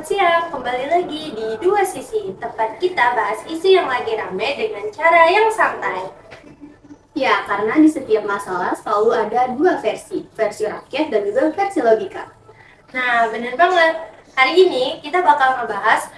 siang, kembali lagi di Dua Sisi, tempat kita bahas isu yang lagi rame dengan cara yang santai. Ya, karena di setiap masalah selalu ada dua versi rakyat dan juga versi logika. Nah, bener banget. Hari ini kita bakal ngebahas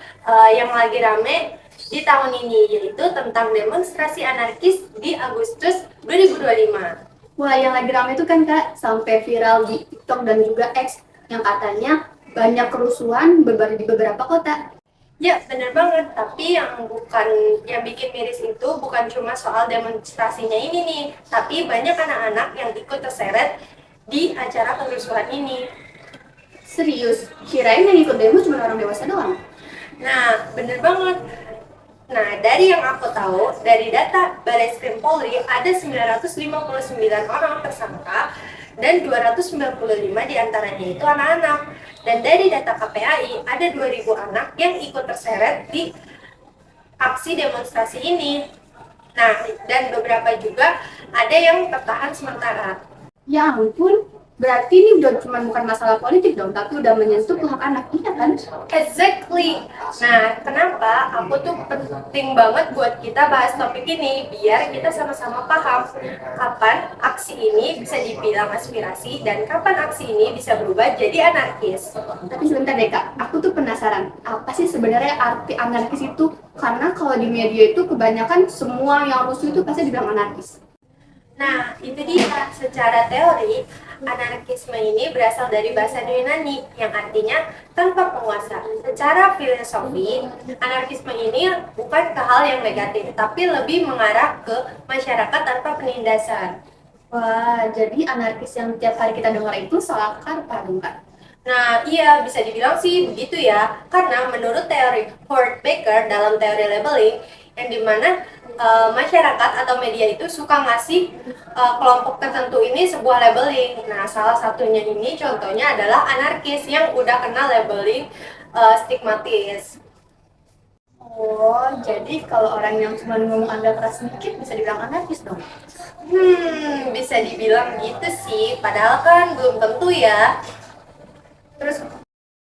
yang lagi rame di tahun ini, yaitu tentang demonstrasi anarkis di Agustus 2025. Wah, yang lagi ramai itu kan Kak, sampai viral di TikTok dan juga X, yang katanya banyak kerusuhan di beberapa kota. Ya, bener banget. Tapi yang bikin miris itu bukan cuma soal demonstrasinya ini nih, tapi banyak anak-anak yang ikut terseret di acara kerusuhan ini. Serius, kirain yang ikut demo cuma orang dewasa doang. Nah, bener banget. Nah, dari yang aku tahu, dari data Barreskrim Polri, ada 959 orang tersangka dan 295 diantaranya itu anak-anak. Dan dari data KPAI, ada 2.000 anak yang ikut terseret di aksi demonstrasi ini. Nah, dan beberapa juga ada yang tertahan sementara. Ya ampun, berarti ini udah cuma bukan masalah politik dong, tapi udah menyentuh ke hak anak, iya kan? Exactly. Nah, kenapa aku tuh penting banget buat kita bahas topik ini biar kita sama-sama paham kapan aksi ini bisa dibilang aspirasi dan kapan aksi ini bisa berubah jadi anarkis. Tapi sebentar deh Kak, aku tuh penasaran, apa sih sebenarnya arti anarkis itu? Karena kalau di media itu kebanyakan semua yang rusuh itu pasti dibilang anarkis. Nah, itu dia. Secara teori, anarkisme ini berasal dari bahasa Yunani yang artinya tanpa penguasa. Secara filosofi, anarkisme ini bukan ke hal yang negatif, tapi lebih mengarah ke masyarakat tanpa penindasan. Wah, jadi anarkis yang tiap hari kita dengar itu salah kaprah dong Kak? Nah, iya bisa dibilang sih begitu ya. Karena menurut teori Howard Baker dalam teori labeling, yang dimana masyarakat atau media itu suka ngasih kelompok tertentu ini sebuah labeling. Nah, salah satunya ini contohnya adalah anarkis yang udah kena labeling stigmatis. Oh, jadi kalau orang yang cuma ngomong agak keras sedikit bisa dibilang anarkis dong? Bisa dibilang gitu sih. Padahal kan belum tentu ya. Terus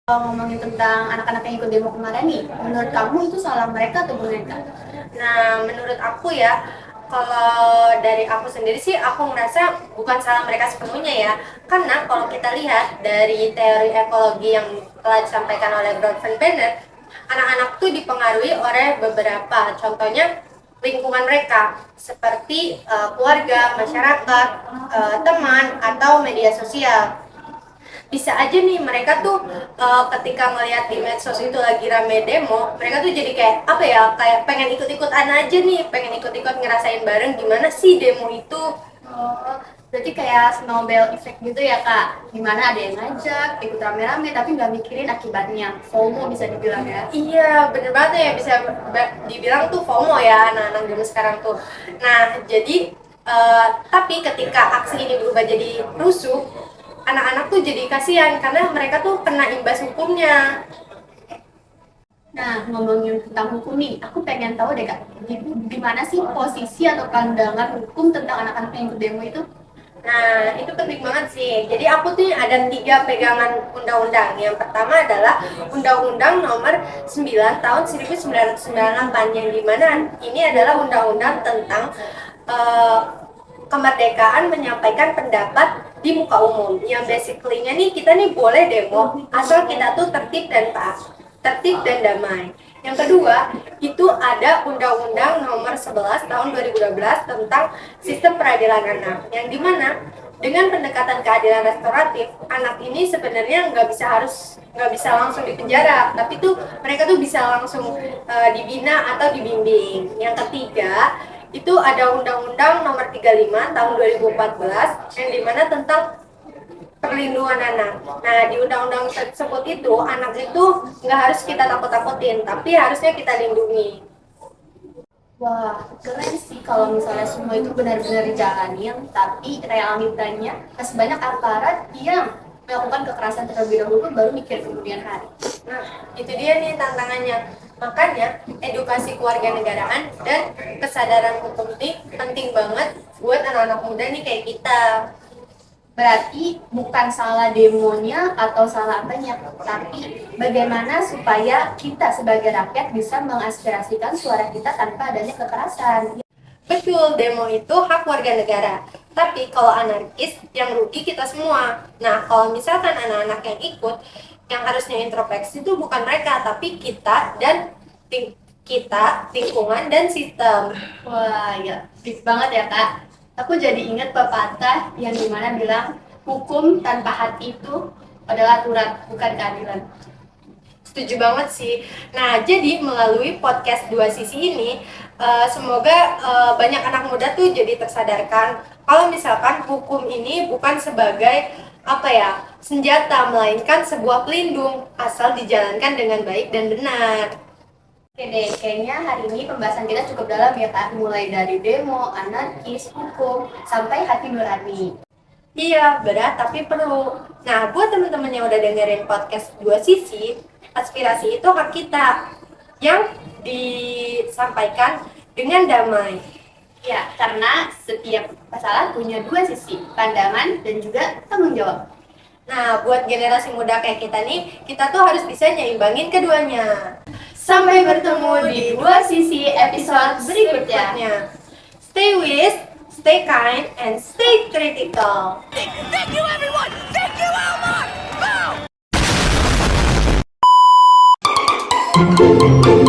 kalau ngomongin tentang anak-anak yang ikut demo kemarin nih, menurut kamu itu salah mereka atau mereka? Nah, menurut aku ya, kalau dari aku sendiri sih, aku ngerasa bukan salah mereka sepenuhnya ya. Karena kalau kita lihat dari teori ekologi yang telah disampaikan oleh Brod van Bennett, anak-anak tuh dipengaruhi oleh beberapa, contohnya lingkungan mereka, seperti keluarga, masyarakat, teman, atau media sosial. Bisa aja nih mereka tuh ketika ngelihat di medsos itu lagi rame demo, mereka tuh jadi kayak apa ya, kayak pengen ikut-ikutan aja nih, pengen ikut-ikut ngerasain bareng gimana sih demo itu. Oh, berarti kayak snowball effect gitu ya kak? Gimana ada yang ngajak, ikut rame-rame tapi nggak mikirin akibatnya. FOMO bisa dibilang ya. Iya, bener banget ya, bisa dibilang tuh FOMO ya anak-anak zaman sekarang tuh. Nah, jadi tapi ketika aksi ini berubah jadi rusuh, anak-anak tuh jadi kasihan karena mereka tuh kena imbas hukumnya. Nah, ngomongin tentang hukum nih, aku pengen tahu deh kak, gimana sih posisi atau pandangan hukum tentang anak-anak yang ikut demo itu? Nah, itu penting banget sih. Jadi aku tuh ada 3 pegangan undang-undang. Yang pertama adalah Undang-Undang Nomor 9 Tahun 1998, yang dimana ini adalah undang-undang tentang eh, kemerdekaan menyampaikan pendapat di muka umum. Yang basically-nya nih, kita nih boleh demo asal kita tuh tertib dan damai. Yang kedua, itu ada Undang-Undang Nomor 11 Tahun 2012 tentang Sistem Peradilan Anak, yang dimana dengan pendekatan keadilan restoratif, anak ini sebenarnya nggak bisa langsung dipenjara, tapi tuh mereka tuh bisa langsung dibina atau dibimbing. Yang ketiga, itu ada Undang-Undang Nomor 35 Tahun 2014, yang dimana tentang perlindungan anak. Nah, di undang-undang tersebut itu anak itu nggak harus kita takut-takutin, tapi harusnya kita lindungi. Wah, keren sih kalau misalnya semua itu benar-benar dijalanin, tapi realitanya masih banyak aparat yang melakukan kekerasan terlebih dahulu baru mikir kemudian hari. Nah, itu dia nih tantangannya. Makanya edukasi kewarganegaraan dan kesadaran hukum ini penting banget buat anak-anak muda nih kayak kita. Berarti bukan salah demonya atau salah apanya, tapi bagaimana supaya kita sebagai rakyat bisa mengaspirasikan suara kita tanpa adanya kekerasan. Betul, demo itu hak warga negara. Tapi kalau anarkis, yang rugi kita semua. Nah, kalau misalkan anak-anak yang ikut, yang harusnya introspeksi itu bukan mereka, tapi kita dan lingkungan dan sistem. Wah, ya, deep banget ya Kak. Aku jadi ingat pepatah yang dimana bilang hukum tanpa hati itu adalah aturan, bukan keadilan. Setuju banget sih. Nah, jadi melalui podcast Dua Sisi ini, semoga banyak anak muda tuh jadi tersadarkan kalau misalkan hukum ini bukan sebagai senjata, melainkan sebuah pelindung asal dijalankan dengan baik dan benar. Oke deh, kayaknya hari ini pembahasan kita cukup dalam ya Kak. Mulai dari demo, anarkis, hukum, sampai hati nurani. Iya, berat tapi perlu. Nah, buat teman-teman yang udah dengerin podcast Dua Sisi, aspirasi itu hak kita yang disampaikan dengan damai. Ya, karena setiap masalah punya dua sisi, pandangan dan juga tanggung jawab. Nah, buat generasi muda kayak kita nih, kita tuh harus bisa nyimbangin keduanya. Sampai bertemu di Dua Sisi episode berikutnya. Stay with, stay kind, and stay critical. Thank you, everyone! Thank you, Elmar! Boom!